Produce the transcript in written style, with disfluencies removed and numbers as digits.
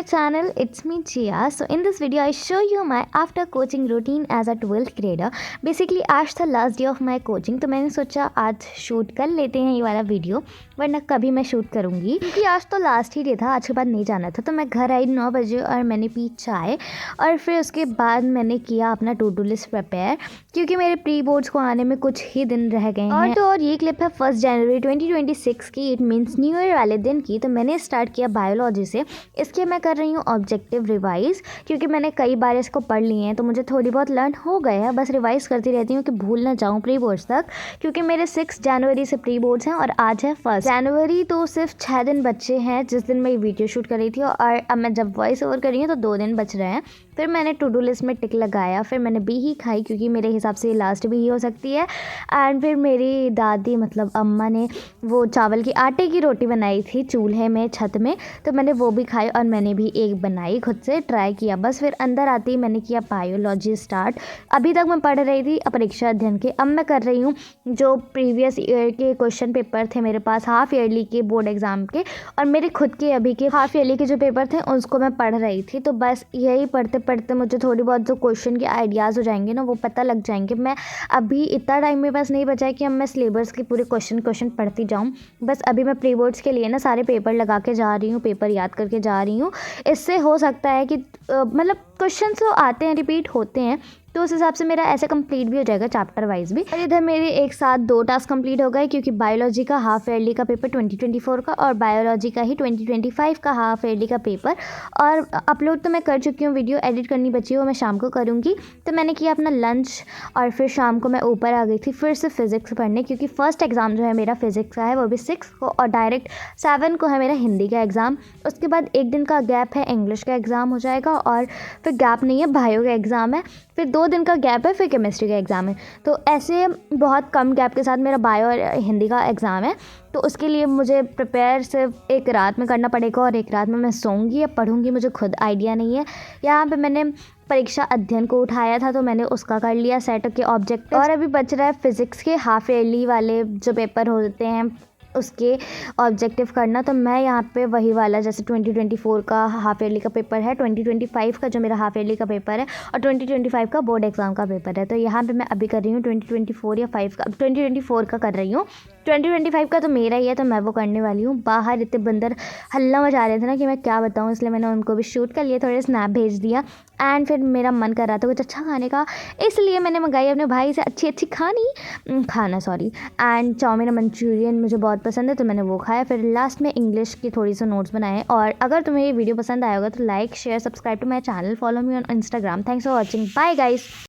my channel, it's me Chia. So in this video I show you my after coaching routine as a 12th grader. Basically आज था last day of my coaching, तो मैंने सोचा आज shoot कर लेते हैं ये वाला वीडियो, वरना कभी मैं शूट करूँगी क्योंकि आज तो लास्ट ही डे था, आज के बाद नहीं जाना था। तो मैं घर आई 9 बजे और मैंने पी चाय और फिर उसके बाद मैंने किया अपना टू डू लिस्ट प्रिपेयर क्योंकि मेरे प्री बोर्ड्स को आने में कुछ ही दिन रह गए हैं। और ये क्लिप है 1 जनवरी 2026 की, इट मीन्स न्यू ईयर वाले दिन की। तो मैंने स्टार्ट किया बायोलॉजी से। इसके मैं कर रही हूँ ऑब्जेक्टिव रिवाइज क्योंकि मैंने कई बार इसको पढ़ लिए हैं तो मुझे थोड़ी बहुत लर्न हो गया है, बस रिवाइज करती रहती हूँ कि भूल ना जाऊँ प्री बोर्ड्स तक, क्योंकि मेरे 6 जनवरी से प्री बोर्ड्स हैं और आज है 1 जनवरी। तो सिर्फ 6 दिन बचे हैं जिस दिन मैं वीडियो शूट कर रही थी, और अब मैं जब वॉइस ओवर कर रही हूँ तो 2 दिन बच रहे हैं। फिर मैंने टू डू लिस्ट में टिक लगाया, फिर मैंने बी ही खाई क्योंकि मेरे हिसाब से लास्ट भी ही हो सकती है। एंड फिर मेरी दादी मतलब अम्मा ने वो चावल की आटे की रोटी बनाई थी चूल्हे में छत में, तो मैंने वो भी खाई और मैंने भी एक बनाई, खुद से ट्राई किया बस। फिर अंदर आते ही मैंने किया बायोलॉजी स्टार्ट। अभी तक मैं पढ़ रही थी परीक्षा अध्ययन के, अब मैं कर रही हूँ जो प्रीवियस ईयर के क्वेश्चन पेपर थे मेरे पास हाफ ईयरली के बोर्ड एग्ज़ाम के, और मेरे खुद के अभी के हाफ ईयरली के जो पेपर थे उसको मैं पढ़ रही थी। तो बस यही पढ़ते पढ़ते मुझे थोड़ी बहुत जो क्वेश्चन के आइडियाज़ हो जाएंगे ना वो पता लग जाएंगे। मैं अभी इतना टाइम मेरे पास नहीं बचा है कि अब मैं सिलेबस के पूरे क्वेश्चन पढ़ती जाऊँ। बस अभी मैं प्री बोर्ड्स के लिए ना सारे पेपर लगा के जा रही हूँ, पेपर याद करके जा रही हूँ। इससे हो सकता है कि मतलब क्वेश्चन तो आते हैं, रिपीट होते हैं, तो उस हिसाब से मेरा ऐसे कंप्लीट भी हो जाएगा चैप्टर वाइज भी। और इधर मेरे एक साथ 2 टास्क कंप्लीट हो गए क्योंकि बायोलॉजी का हाफ ईयरली का पेपर 2024 का और बायोलॉजी का ही 2025 का हाफ ईयरली का पेपर। और अपलोड तो मैं कर चुकी हूँ, वीडियो एडिट करनी बची हो, मैं शाम को करूँगी। तो मैंने किया अपना लंच और फिर शाम को मैं ऊपर आ गई थी फिर से फिज़िक्स पढ़ने, क्योंकि फर्स्ट एग्ज़ाम जो है मेरा फिज़िक्स का है वो भी 6 को, और डायरेक्ट 7 को है मेरा हिंदी का एग्ज़ाम। उसके बाद 1 दिन का गैप है, इंग्लिश का एग्ज़ाम हो जाएगा, और फिर गैप नहीं है, बायो का एग्ज़ाम है, फिर 2 दिन का गैप है, फिर केमिस्ट्री का एग्ज़ाम है। तो ऐसे बहुत कम गैप के साथ मेरा बायो और हिंदी का एग्ज़ाम है। तो उसके लिए मुझे प्रिपेयर सिर्फ एक रात में करना पड़ेगा और एक रात में मैं सोऊंगी या पढ़ूंगी, मुझे खुद आइडिया नहीं है। यहाँ पे मैंने परीक्षा अध्ययन को उठाया था तो मैंने उसका कर लिया सेट के ऑब्जेक्टिव, और अभी बच रहा है फिज़िक्स के हाफ ईयरली वाले जो पेपर होते हैं उसके ऑब्जेक्टिव करना। तो मैं यहाँ पे वही वाला जैसे 2024 का हाफ ईयरली का पेपर है, 2025 का जो मेरा हाफ ईयरली का पेपर है और 2025 का बोर्ड एग्ज़ाम का पेपर है। तो यहाँ पे मैं अभी कर रही हूँ 2024 या 5 का, 2024 का कर रही हूँ। 2025 का तो मेरा ही है तो मैं वो करने वाली हूँ। बाहर इतने बंदर हल्ला मचा रहे थे ना कि मैं क्या बताऊँ, इसलिए मैंने उनको भी शूट कर लिया, थोड़े स्नैप भेज दिया। एंड फिर मेरा मन कर रहा था कुछ अच्छा खाने का, इसलिए मैंने मंगाई अपने भाई से अच्छी खाना एंड चाउमीन मंचूरियन मुझे बहुत पसंद है तो मैंने वो खाया। फिर लास्ट में इंग्लिश की थोड़ी सी नोट्स बनाए। और अगर तुम्हें ये वीडियो पसंद आया होगा तो like share subscribe to my channel, follow me on Instagram. Thanks for watching, bye guys.